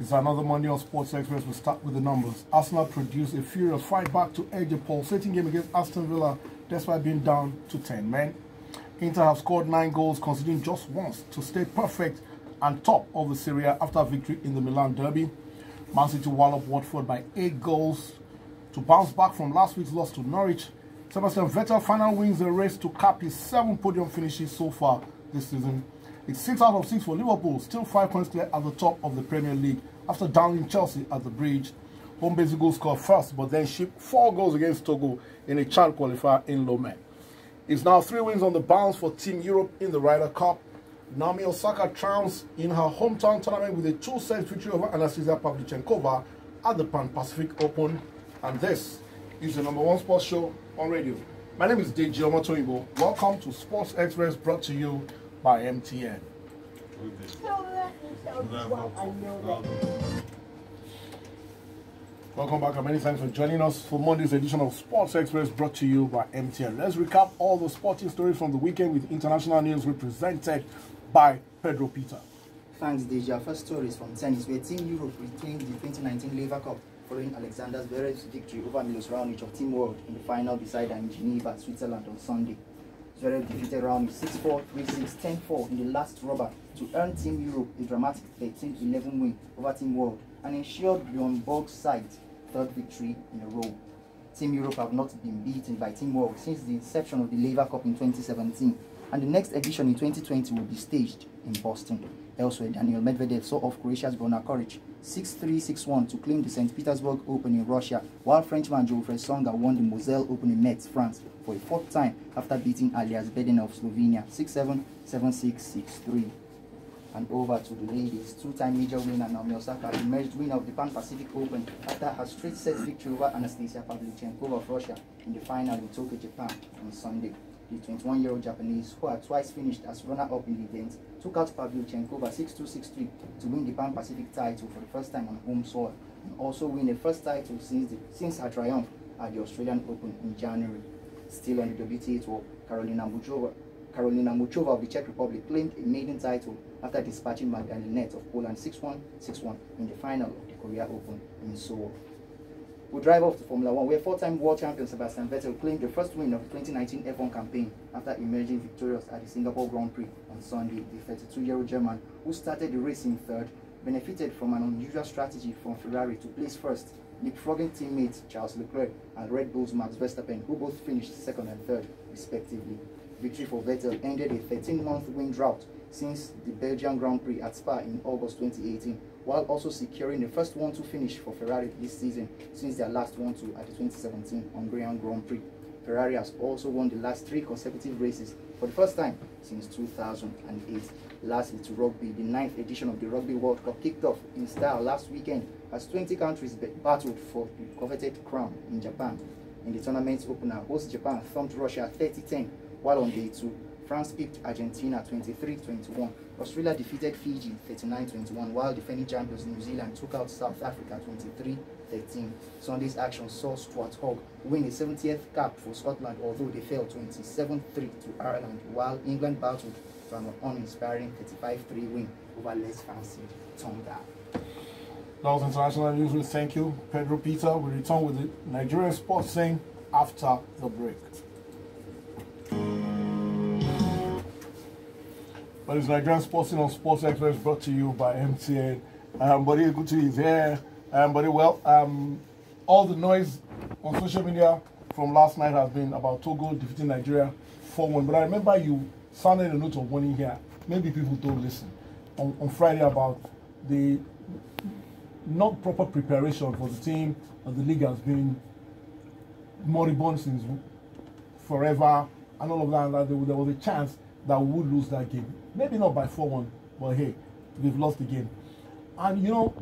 It's another Monday on Sports Express. We'll start with the numbers. Arsenal produced a furious fight back to edge a pulsating game against Aston Villa despite being down to 10 men. Inter have scored 9 goals, conceding just once to stay perfect and top of the Serie A after victory in the Milan derby. Man City walloped Watford by 8 goals to bounce back from last week's loss to Norwich. Sebastian Vettel finally wins the race to cap his 7 podium finishes so far this season. It's 6 out of 6 for Liverpool, still 5 points clear at the top of the Premier League after downing Chelsea at the Bridge. Home basic goal scored first, but then shipped 4 goals against Togo in a CHAN qualifier in Lomé. It's now 3 wins on the bounce for Team Europe in the Ryder Cup. Naomi Osaka trounced in her hometown tournament with a 2-set victory over Anastasia Pavlyuchenkova at the Pan Pacific Open. And this is the #1 sports show on radio. My name is Deji Omotoyibo. Welcome to Sports Express, brought to you by MTN. Welcome back and many thanks for joining us for Monday's edition of Sports Express, brought to you by MTN. Let's recap all the sporting stories from the weekend with international news represented by Pedro Peter. Thanks, Deji. Our first story is from tennis, where Team Europe retained the 2019 Laver Cup following Alexander Zverev's victory over Milos Raonic of Team World in the final beside in Geneva, Switzerland on Sunday. Zverev defeated Raonic 6-4, 3-6, 10-4 in the last rubber to earn Team Europe a dramatic 13-11 win over Team World and ensured Bjorn Borg's side 3rd victory in a row. Team Europe have not been beaten by Team World since the inception of the Laver Cup in 2017, and the next edition in 2020 will be staged in Boston. Elsewhere, Daniil Medvedev saw off Croatia's Borna Koric 6-3, 6-1 to claim the St. Petersburg Open in Russia, while Frenchman Geoffrey Songa won the Moselle Open in Metz, France, for a 4th time after beating Alias Bedin of Slovenia 6-7, 7-6, 6-3. And over to the ladies. 2-time major winner Naomi Osaka emerged winner of the Pan Pacific Open after her straight-set victory over Anastasia Pavlyuchenkova of Russia in the final in Tokyo, Japan on Sunday. The 21-year-old Japanese, who had twice finished as runner-up in the event, took out Pavlyuchenkova 6-2, 6-3 to win the Pan Pacific title for the first time on home soil, and also win a first title since her triumph at the Australian Open in January. Still on the WTA tour, Karolina Muchova of the Czech Republic claimed a maiden title after dispatching Magdalena Net of Poland 6-1, 6-1 in the final of the Korea Open in Seoul. We'll drive off to Formula 1, where 4-time world champion Sebastian Vettel claimed the first win of the 2019 F1 campaign after emerging victorious at the Singapore Grand Prix on Sunday. The 32-year-old German, who started the race in 3rd, benefited from an unusual strategy from Ferrari to place first, leapfrogging teammates Charles Leclerc and Red Bull's Max Verstappen, who both finished 2nd and 3rd, respectively. Victory for Vettel ended a 13-month win drought since the Belgian Grand Prix at Spa in August 2018, while also securing the first 1-2 finish for Ferrari this season since their last 1-2 at the 2017 Hungarian Grand Prix. Ferrari has also won the last 3 consecutive races for the first time since 2008. Lastly, to rugby, the 9th edition of the Rugby World Cup kicked off in style last weekend as 20 countries battled for the coveted crown in Japan. In the tournament's opener, host Japan thumped Russia 30-10, while on day 2, France picked Argentina 23-21. Australia defeated Fiji 39-21, while defending champions New Zealand took out South Africa 23-13. Sunday's action saw Stuart Hogg win a 70th cap for Scotland, although they fell 27-3 to Ireland, while England battled to an uninspiring 35-3 win over less fancied Tonga. That was international news. We thank you, Pedro Peter. We return with the Nigerian sports scene after the break. But it's Nigerian Sports on Sports Express, brought to you by MTN. Buddy, good to be there. Buddy, well, all the noise on social media from last night has been about Togo defeating Nigeria 4-1. But I remember you sounded a note of warning here. Maybe people don't listen. On Friday about the not proper preparation for the team, and the league has been moribund since forever, and all of that. And there was a chance that we would lose that game. Maybe not by 4-1, but hey, we've lost the game. And you know,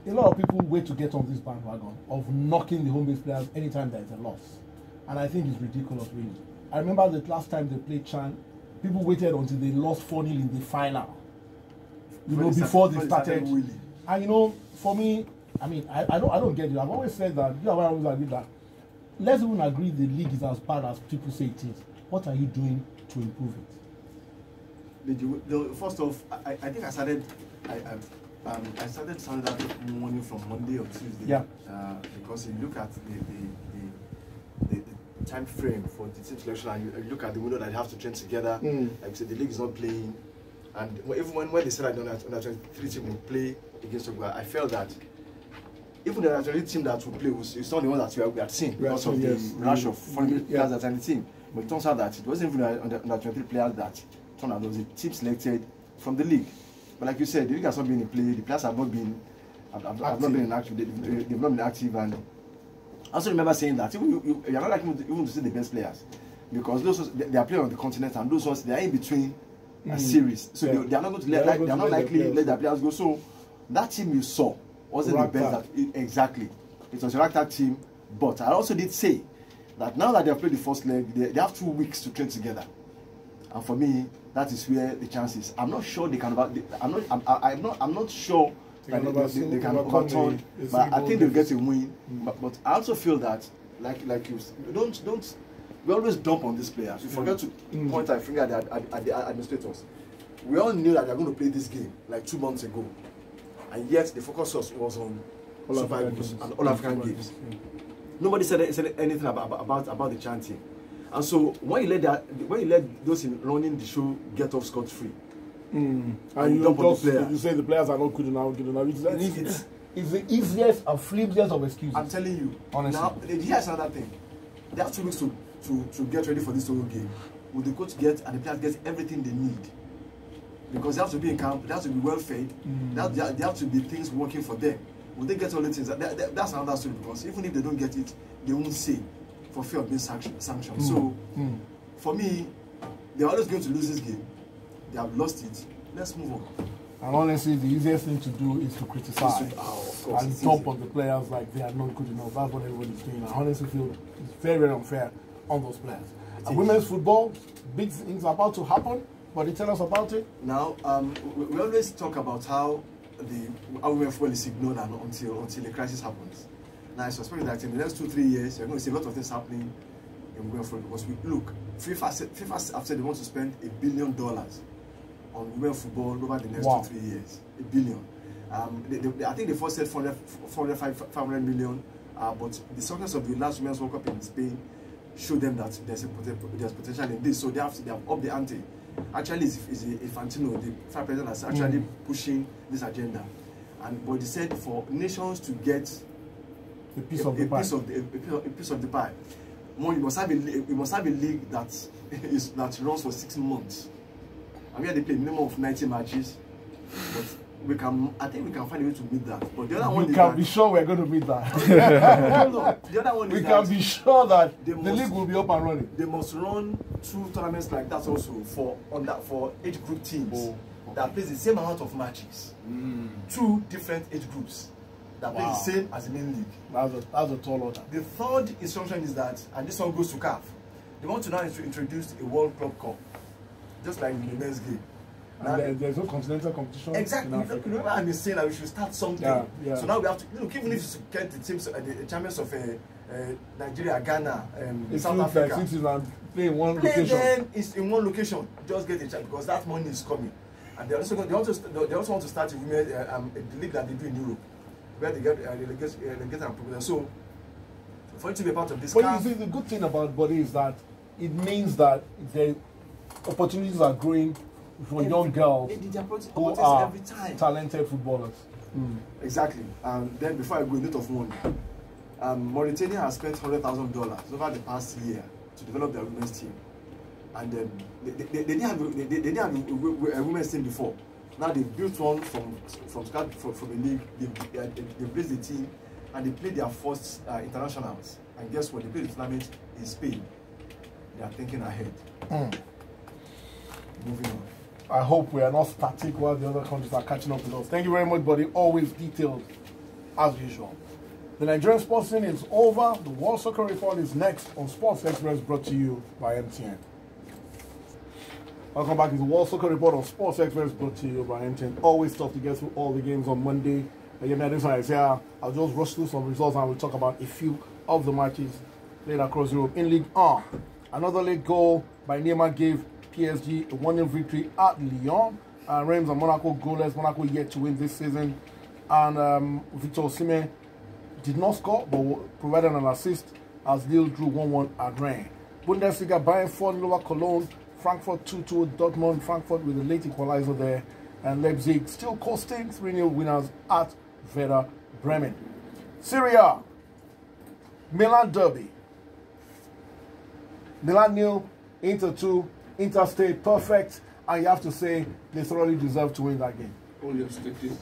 a lot of people wait to get on this bandwagon of knocking the home base players anytime there is a loss. And I think it's ridiculous, really. I remember the last time they played Chan, people waited until they lost 4-0 in the final. You know, before they started. And you know, for me, I mean, I don't get it. I've always said that, I always agree that, let's even agree the league is as bad as people say it is. What are you doing to improve it? First off, I think I started I started sounding that morning from Monday or Tuesday. Yeah. Because you look at the time frame for the team selection, and you look at the window that they have to train together. Like you said, the league is not playing, and even when they said that the under 23 team will play against Togo, I felt that even the under 23 team that will play is not the one that we had seen because of the rush of foreign players that are in the team. But it turns out that it wasn't even under 23 players that turned out. It was a team selected from the league. But like you said, the league has not been in play. The players have not been active. They've not been active. And I also remember saying that you're not like even to see the best players, because those they are playing on the continent, and those ones they are in between a series, so they are not going to let they are not likely let their players go. So that team you saw wasn't the best. Exactly, it was a ragtag team. But I also did say that now that they have played the first leg, they have 2 weeks to train together, and for me, that is where the chance is. I'm not sure they can. I'm not sure that they can overturn. But I think they'll get a win. But I also feel that, like you don't. We always dump on these players. We forget to point our finger at the administrators. We all knew that they were going to play this game like 2 months ago, and yet the focus was on Super Eagles and All African games. Nobody said anything about the Chan team. And so when you let those running the show get off scot-free, and you say the players are not good enough, it's the easiest and flimsiest of excuses. I'm telling you, honestly. Now, here's another thing. They have 2 weeks to get ready for this whole game. Will the coach get and the players get everything they need? Because they have to be in camp, they have to be well fed, there have to be things working for them. Will they get all the things? That's another story, because even if they don't get it, they won't say, for fear of being sanctioned. So, for me, they're always going to lose this game. They have lost it. Let's move on. And honestly, the easiest thing to do is to criticize and dump on the players like they are not good enough. That's what everybody's doing. I honestly feel it's very, very unfair on those players. And women's football, big things are about to happen. But you tell us about it? Now, we always talk about how women football is ignored until the crisis happens. Now, I suspect that in the next 2-3 years, you're going to see a lot of things happening in women football. Because FIFA have said they want to spend $1 billion on women football over the next 2-3 years. $1 billion. I think they first said 500 million. But the success of the last Women's World Cup in Spain showed them that there's potential in this. So they have upped the ante. Actually, it's Infantino, the FIFA president, that's actually pushing this agenda. But they said for nations to get a piece of the pie, you must have a league that runs for 6 months. I mean, they play a minimum of 90 matches, but I think we can find a way to meet that. But the other one is can be sure we're going to meet that. The other one is we can be sure that the league will be up and running. They must run 2 tournaments like that also for age group teams that plays the same amount of matches. 2 different age groups that play the same as the main league. That's a tall order. The third instruction is that, and this one goes to CAF, they want to now introduce a World Club Cup, just like the men's game. Now, there's no continental competition. Exactly. Remember, I've been saying that we should start something. Yeah. So now we have to look, even if you get the teams, the champions of Nigeria, Ghana, South Africa. Like play in one location. Them is in one location. Just get a chance, because that money is coming, and they also want to start a league that they do in Europe, where they get and progress. So for you to be a part of this. But you see, the good thing about Body is that it means that the opportunities are growing for young girls who are talented footballers. Exactly. And then before I go, a note of money. Mauritania has spent $100,000 over the past year to develop their women's team, and they didn't have a women's team before. Now they built one from scratch from a league. They built the team, and they played their first internationals. And guess what? They played the tournament in Spain. They are thinking ahead. Moving on. I hope we are not static while the other countries are catching up with us. Thank you very much, buddy. Always detailed, as usual. The Nigerian sports scene is over. The World Soccer Report is next on Sports Express, brought to you by MTN. Welcome back to the World Soccer Report on Sports Express, brought to you by MTN. Always tough to get through all the games on Monday. Again, this one is here. I'll just rush through some results and we'll talk about a few of the matches played across Europe. In League 1, another late goal by Neymar gave PSG a 1-0 victory at Lyon. Reims and Monaco goalless. Monaco yet to win this season. And Victor Osimhen did not score, but provided an assist as Lille drew 1-1 at Rennes. Bundesliga, Bayern 4-0 over Cologne. Frankfurt 2-2 Dortmund. Frankfurt with a late equalizer there. And Leipzig still coasting, 3-0 winners at Werder Bremen. Serie A, Milan derby. Milan 0, Inter 2, Inter stayed perfect, and you have to say they thoroughly deserve to win that game. Oh yes, they did.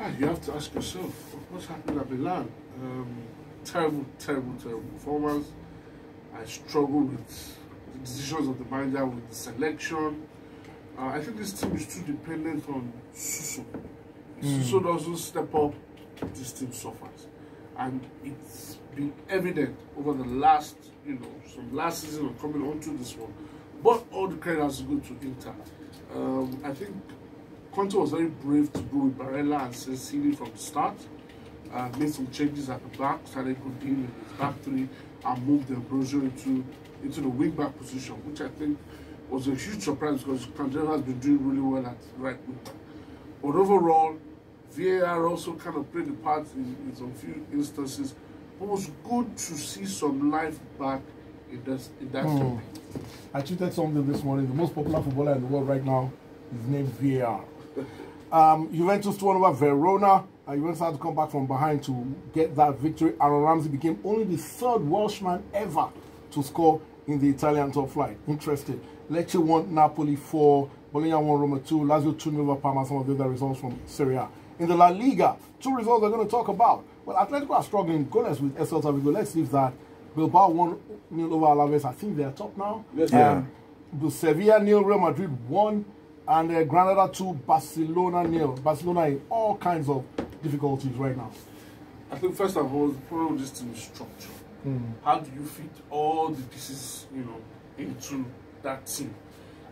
And you have to ask yourself, what's happening at Milan? Terrible performance. I struggle with the decisions of the manager, with the selection. I think this team is too dependent on Suso. If Suso doesn't step up, this team suffers. And it's been evident over the last, some last season of coming onto this one. But all the credit has to go to Inter. I think Conte was very brave to go with Barella and Sensini from the start. Made some changes at the back, started Godin in his back three, and moved Ambrosio into the wing back position, which I think was a huge surprise because Candelo has been doing really well at right wing back. But overall, VAR also kind of played a part in some few instances. But it was good to see some life back in that topic. I tweeted something this morning. The most popular footballer in the world right now is named VAR. Juventus 2-1 over Verona. Juventus had to come back from behind to get that victory. Aaron Ramsey became only the third Welshman ever to score in the Italian top flight. Interesting. Lecce 1, Napoli 4, Bologna 1, Roma 2, Lazio 2-0 over Parma. Some of the other results from Serie A. In the La Liga, 2 results we're going to talk about. Well, Atletico are struggling goalless with Celta Vigo. Let's see if that. Bilbao 1-0 over Alaves. I think they're top now. Yes, yeah. Sevilla 0, Real Madrid 1, and Granada 2, Barcelona 0. Barcelona in all kinds of difficulties right now. I think first of all, the problem with this team is structure. How do you fit all the pieces, into that team?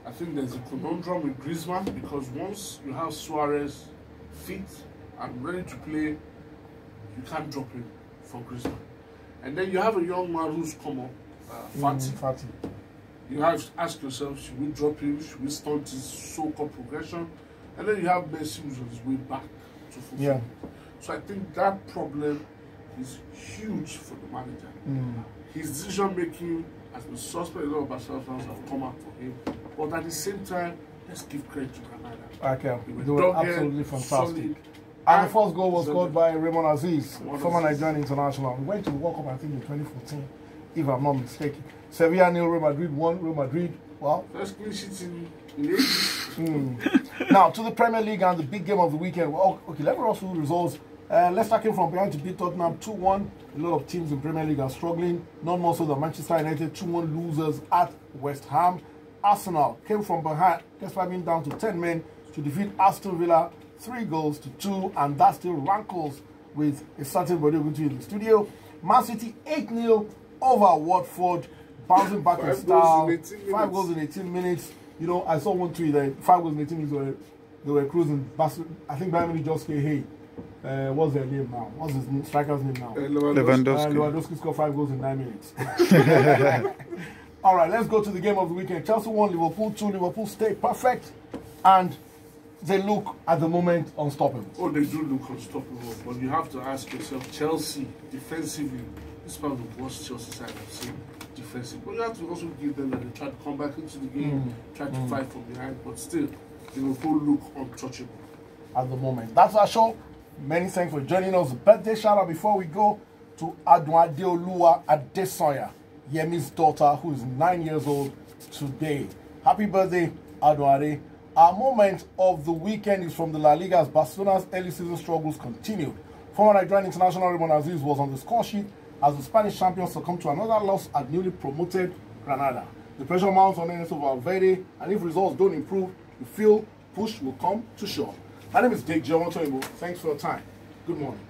I think there's a conundrum with Griezmann because once you have Suarez fit and ready to play, you can't drop him for Griezmann. And then you have a young man who's come up, Fati. You have to ask yourself, should we drop him? Should we stunt his so-called progression? And then you have Messi who's on his way back to football. Yeah. So I think that problem is huge for the manager. His decision-making has been suspect. A lot of Barcelona fans have come out for him. But at the same time, let's give credit to Granada. Okay, they were absolutely fantastic. And the first goal was scored by Raymond Aziz, former Nigerian international. We went to the World Cup, I think, in 2014, if I'm not mistaken. Sevilla 0, Real Madrid 1. Real Madrid, well. First clean sheet in ages. Now, to the Premier League and the big game of the weekend. Well, okay, let me run through the results. Leicester came from behind to beat Tottenham 2-1. A lot of teams in Premier League are struggling. None more so than Manchester United, 2-1 losers at West Ham. Arsenal came from behind, despite being down to 10 men, to defeat Aston Villa 3-2, and that still rankles with a certain body going to in the studio. Man City 8-0 over Watford, bouncing back in style. 5 goals in 18 minutes. I saw one tweet that 5 goals in 18 minutes they were cruising. I think Bayern Munich just say, hey, what's their name now? What's his striker's name now? Lewandowski. Lewandowski scored 5 goals in 9 minutes. All right, let's go to the game of the weekend. Chelsea 1, Liverpool 2. Liverpool stay perfect, and they look at the moment unstoppable. Oh, they do look unstoppable, but you have to ask yourself, Chelsea defensively, this is probably the worst Chelsea side I've seen defensively. But you have to also give them that they try to come back into the game, try to fight from behind, but still, Liverpool look untouchable at the moment. That's our show. Many thanks for joining us. Birthday shout out before we go to Adwade Oluwa Adesoya, Yemi's daughter, who is 9 years old today. Happy birthday, Adwade. Our moment of the weekend is from the La Liga as Barcelona's early season struggles continued. Former Nigerian international Raymond Aziz was on the score sheet as the Spanish champions succumbed to another loss at newly promoted Granada. The pressure mounts on Ernesto Valverde, and if results don't improve, the field push will come to shore. My name is Dick Jomotoimo. Thanks for your time. Good morning.